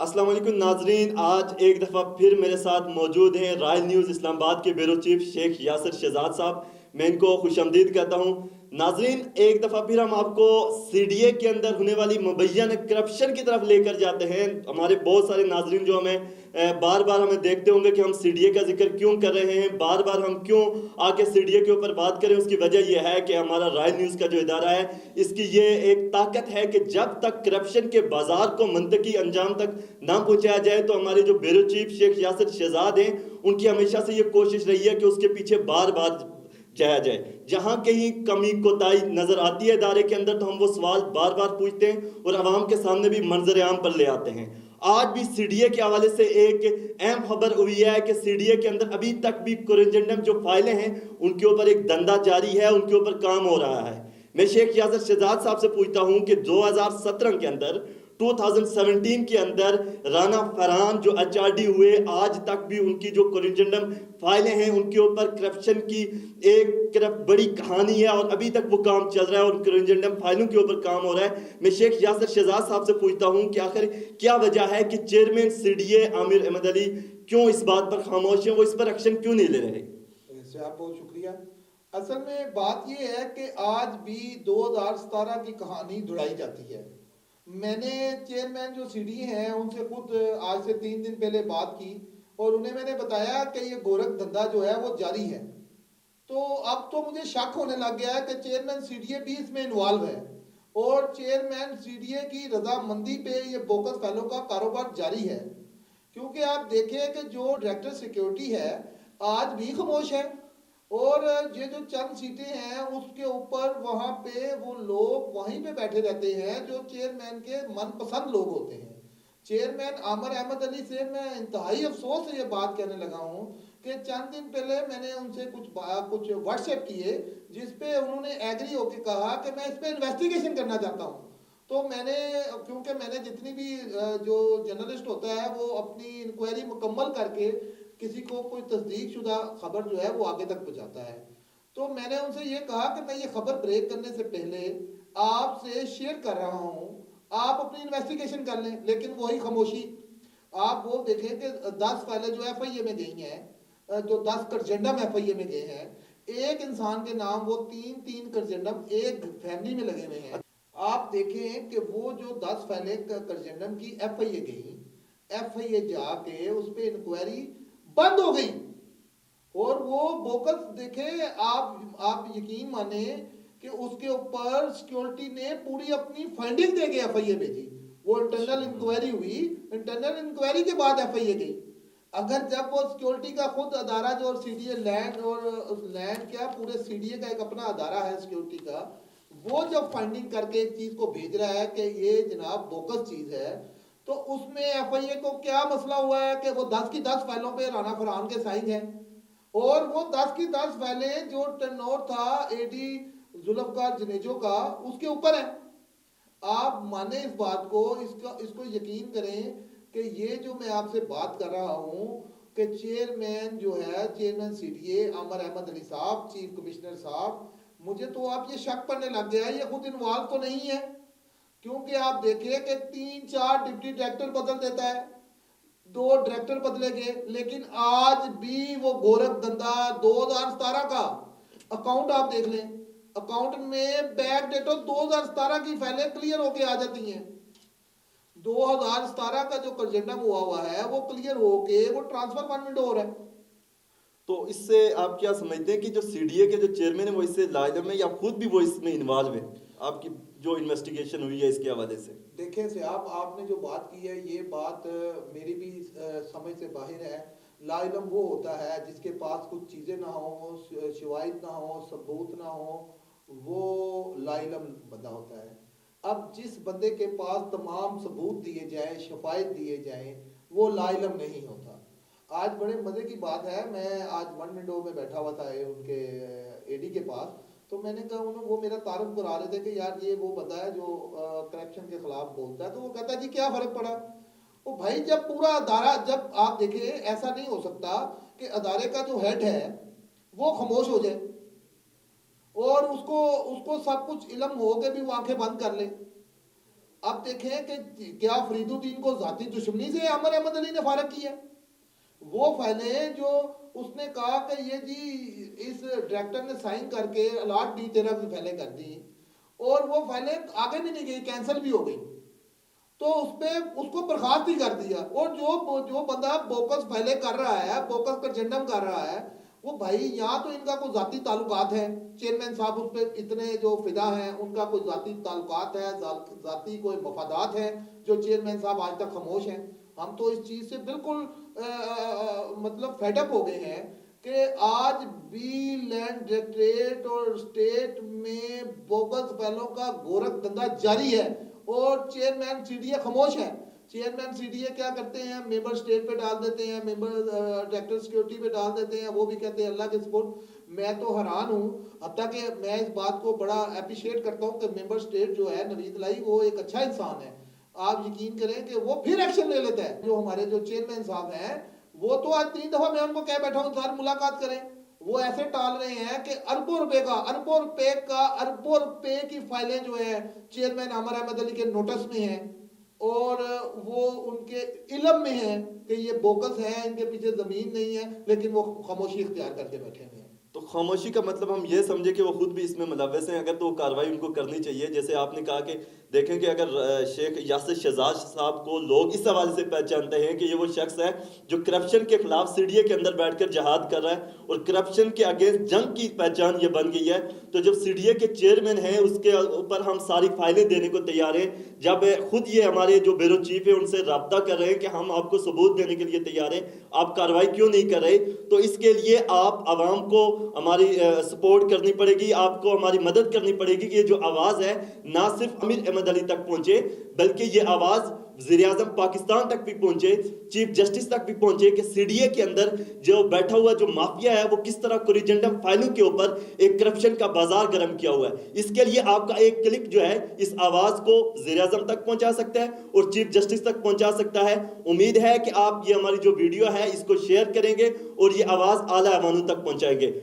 अस्सलाम वालेकुम नाजरीन, आज एक दफ़ा फिर मेरे साथ मौजूद हैं रॉयल न्यूज़ इस्लामाबाद के ब्यूरो चीफ शेख यासिर शहजाद साहब। मैं इनको खुशामदीद कहता हूँ। नाजरीन, एक दफ़ा फिर हम आपको सीडीए के अंदर होने वाली मुबैयन करप्शन की तरफ लेकर जाते हैं। हमारे बहुत सारे नाजरीन जो हमें बार बार हमें देखते होंगे कि हम सीडीए का जिक्र क्यों कर रहे हैं, बार बार हम क्यों आके सीडीए के ऊपर बात करें। उसकी वजह यह है कि हमारा रॉयल न्यूज़ का जो इदारा है, इसकी ये एक ताकत है कि जब तक करप्शन के बाजार को मंतकी अंजाम तक ना पहुंचाया जाए, तो हमारे जो ब्यूरो चीफ शेख यासिर शहजाद हैं, उनकी हमेशा से ये कोशिश रही है कि उसके पीछे बार बार जाया जाए। जहां कहीं कमी कोताही नजर आती है इदारे के अंदर, तो हम वो सवाल बार बार पूछते हैं और आवाम के सामने भी मंजर आम पर ले आते हैं। आज भी सीडीए के हवाले से एक अहम खबर हुई है कि सीडीए के अंदर अभी तक भी कोरिजेंडम जो फाइलें हैं, उनके ऊपर एक धंधा जारी है, उनके ऊपर काम हो रहा है। मैं शेख यासिर शहजाद साहब से पूछता हूं कि 2017 के अंदर 2017 के अंदर राना फरहान जो एचआरडी हुए, आज तक भी उनकी जो कोरिजेंडम फाइलें हैं, उनके ऊपर करप्शन की एक बड़ी कहानी है और अभी तक वो काम चल रहा है और कोरिजेंडम फाइलों के ऊपर काम हो रहा है। मैं शेख यासिर शहजाद साहब से पूछता हूं कि आखिर क्या वजह है कि चेयरमैन सीडीए आमिर अहमद अली क्यों इस बात पर खामोश हैं, वो इस पर एक्शन क्यों नहीं ले रहे? इससे आप बहुत शुक्रिया। असल में बात यह है कि आज भी 2017 की कहानी दोहराई जाती है। मैंने चेयरमैन जो सीडी हैं उनसे खुद आज से 3 दिन पहले बात की और उन्हें मैंने बताया कि ये गोरख धंधा जो है वो जारी है। तो अब तो मुझे शक होने लग गया है कि चेयरमैन सीडीए भी इसमें इन्वॉल्व है और चेयरमैन सीडीए की रजामंदी पे ये बोगस फैलों का कारोबार जारी है। क्योंकि आप देखें कि जो डायरेक्टर सिक्योरिटी है आज भी खामोश है और ये जो चंद सीटें हैं उसके ऊपर वहाँ पे वो लोग वहीं पे बैठे रहते हैं जो चेयरमैन के मनपसंद लोग होते हैं। चेयरमैन आमिर अहमद अली से मैं इंतहाई अफसोस से ये बात कहने लगा हूँ कि चंद दिन पहले मैंने उनसे कुछ व्हाट्सएप किए जिस पे उन्होंने एग्री होकर कहा कि मैं इस पर इन्वेस्टिगेशन करना चाहता हूँ। तो मैंने, क्योंकि मैंने जितनी भी जो जर्नलिस्ट होता है वो अपनी इंक्वायरी मुकम्मल करके किसी को कोई तस्दीक शुदा खबर जो है वो आगे तक पहुँचाता है। तो मैंने उनसे ये कहा कि मैं ये खबर ब्रेक करने से पहले आपसे शेयर कर रहा हूँ, आप अपनी इन्वेस्टिगेशन कर लें। लेकिन वही खामोशी। आप वो देखें कि 10 फाइलें जो एफआईए में गई हैं, जो 10 करजेंडम एफआईए में गए हैं, एक इंसान के नाम वो 3-3 करजेंडम एक फैमिली में लगे हुए हैं। आप देखें कि वो जो 10 फाइलें करजेंडम की एफआईए गई, एफआईए जाके उस पर इंक्वायरी बंद हो गई और वो बोकस देखे। आप यकीन माने कि उसके ऊपर सिक्योरिटी ने पूरी अपनी फाइंडिंग दे के एफआईए भेजी। वो इंटरनल इंक्वायरी हुई, इंटरनल इंक्वायरी के बाद एफआईए गई। अगर जब वो सिक्योरिटी का खुद अदारा जो सीडीए लैंड और लैंड क्या पूरे सीडीए का एक अपना अदारा है सिक्योरिटी का, वो जब फाइंडिंग करके एक चीज को भेज रहा है कि ये जनाब बोकस चीज है, तो उसमें एफआईए को क्या मसला हुआ है कि वो 10 की 10 फाइलों पे राना फरहान के साइन है और वो 10 की 10 फाइलें जो टर्नओवर था एडी जुल्फकार जनेजो का उसके ऊपर है। आप माने इस बात को, इसको यकीन करें कि ये जो मैं आपसे बात कर रहा हूँ कि चेयरमैन जो है, चेयरमैन सीडीए आमिर अहमद अली साहब, चीफ कमिश्नर साहब, मुझे तो आप ये शक पड़ने लग गया है ये खुद इन्वॉल्व तो नहीं है। क्योंकि आप देखिए कि 3-4 डिप्टी डायरेक्टर बदल देता है, 2 डायरेक्टर बदले गए, लेकिन आज भी वो गोरख धंधा 2017 का अकाउंट आप देख लें, अकाउंट में बैक डेटो 2017 की फाइलें क्लियर होके आ जाती हैं। 2017 का जो करजेंडम हुआ है वो क्लियर होके वो ट्रांसफर वन विंडो हो रहा है। तो इससे आप क्या समझते हैं कि जो सीडीए के जो चेयरमैन है वो इससे लाजिम है या खुद भी वो इसमें इन्वॉल्व है? आपकी जो इन्वेस्टिगेशन हुई है इसके हवाले से देखें से आपने जो बात की है ये बात मेरी भी समझ से बाहर है। लाइलम वो होता है जिसके पास कुछ चीज़ें ना हो, शवाहिद ना हो, सबूत ना हो, वो लाइलम बंदा होता है। अब जिस बंदे के पास तमाम सबूत दिए जाएं, शफायत दिए जाएं, वो लाइलम नहीं होता। आज बड़े मज़े की बात है, मैं आज वन विंडो में बैठा हुआ था उनके एडी के पास, तो मैंने कहा उन्होंने, वो मेरा तारुफ करा रहे थे कि यार ये वो बंदा है जो करप्शन के खिलाफ बोलता है। तो वो कहता है जी क्या फ़र्क पड़ा। वो भाई जब पूरा अदारा, जब आप देखिए ऐसा नहीं हो सकता कि अदारे का जो हेड है वो खामोश हो जाए और उसको उसको सब कुछ इल्म हो के भी वो आंखें बंद कर ले। اب دیکھیں کہ کیا فرید الدین کو ذاتی دشمنی سے عمر احمد علی نے فارغ کیا ہے؟ وہ فائلیں جو اس نے کہا کہ یہ جی اس ڈائریکٹر نے سائن کر کے الاٹ ڈی 13 کی فائلیں کر دی اور وہ فائلیں آگے بھی نہیں گئی، کینسل بھی ہو گئی، تو اس پہ اس کو برخاست ہی کر دیا. اور جو بندہ بوکس فائلیں کر رہا ہے، بوکس کا جنڈم کر رہا ہے، وہ بھائی یہاں تو ان کا کوئی ذاتی تعلقات ہے، چیئرمین صاحب اس پہ اتنے جو فدا ہیں ان کا کوئی ذاتی تعلقات ہے، ذاتی کوئی مفادات ہیں جو چیئرمین صاحب آج تک خاموش ہیں. ہم تو اس چیز سے بالکل مطلب فیڈ اپ ہو گئے ہیں کہ آج بھی لینڈ ڈائریکٹریٹ اور اسٹیٹ میں بوگس فائلوں کا گورکھ دھندا جاری ہے اور چیئرمین سی ڈی اے خاموش ہے. چیئرمین سی ڈی اے کیا کرتے ہیں، ممبر اسٹیٹ پہ ڈال دیتے ہیں، ممبر ڈائریکٹر سیکیورٹی پہ ڈال دیتے ہیں، وہ بھی کہتے ہیں اللہ کے سپورٹ. میں تو حیران ہوں، حتیٰ کہ میں اس بات کو بڑا اپریشیٹ کرتا ہوں کہ ممبر اسٹیٹ جو ہے نوید لائی وہ ایک اچھا انسان ہے. آپ یقین کریں کہ وہ پھر ایکشن لے لیتا ہے. جو ہمارے جو چیئرمین صاحب ہیں وہ تو آج 3 دفعہ میں ان کو کہہ بیٹھا ہوں سر ملاقات کریں، وہ ایسے ٹال رہے ہیں کہ اربوں روپے کی فائلیں جو ہیں چیئرمین عامر احمد علی کے نوٹس میں ہیں اور وہ ان کے علم میں ہیں کہ یہ بوکس ہیں، ان کے پیچھے زمین نہیں ہے، لیکن وہ خاموشی اختیار کر کے بیٹھے ہوئے ہیں. تو خاموشی کا مطلب ہم یہ سمجھے کہ وہ خود بھی اس میں ملوث ہیں، اگر تو وہ کارروائی ان کو کرنی چاہیے. جیسے آپ نے کہا کہ دیکھیں کہ اگر شیخ یاسر شہزاد صاحب کو لوگ اس حوالے سے پہچانتے ہیں کہ یہ وہ شخص ہے جو کرپشن کے خلاف سی ڈی اے کے اندر بیٹھ کر جہاد کر رہا ہے اور کرپشن کے اگینسٹ جنگ کی پہچان یہ بن گئی ہے، تو جب سی ڈی اے کے چیئرمین ہیں اس کے اوپر ہم ساری فائلیں دینے کو تیار ہیں، جب خود یہ ہمارے جو بیورو چیف ہے ان سے رابطہ کر رہے ہیں کہ ہم آپ کو ثبوت دینے کے لیے تیار ہیں، آپ کارروائی کیوں نہیں کر رہے، تو اس کے لیے آپ عوام کو ہماری سپورٹ کرنی پڑے گی، آپ کو ہماری مدد کرنی پڑے گی کہ یہ جو آواز ہے نہ صرف امیر احمد علی تک پہنچے بلکہ یہ آواز وزیر اعظم پاکستان تک بھی پہنچے، چیف جسٹس تک بھی پہنچے کہ سی ڈی اے کے اندر جو بیٹھا ہوا جو مافیا ہے وہ کس طرح کوریجنڈم فائلوں کے اوپر ایک کرپشن کا بازار گرم کیا ہوا ہے. اس کے لیے آپ کا ایک کلک جو ہے اس آواز کو وزیر اعظم تک پہنچا سکتا ہے اور چیف جسٹس تک پہنچا سکتا ہے. امید ہے کہ آپ یہ ہماری جو ویڈیو ہے اس کو شیئر کریں گے اور یہ آواز اعلیٰ ایوانوں تک پہنچائیں گے.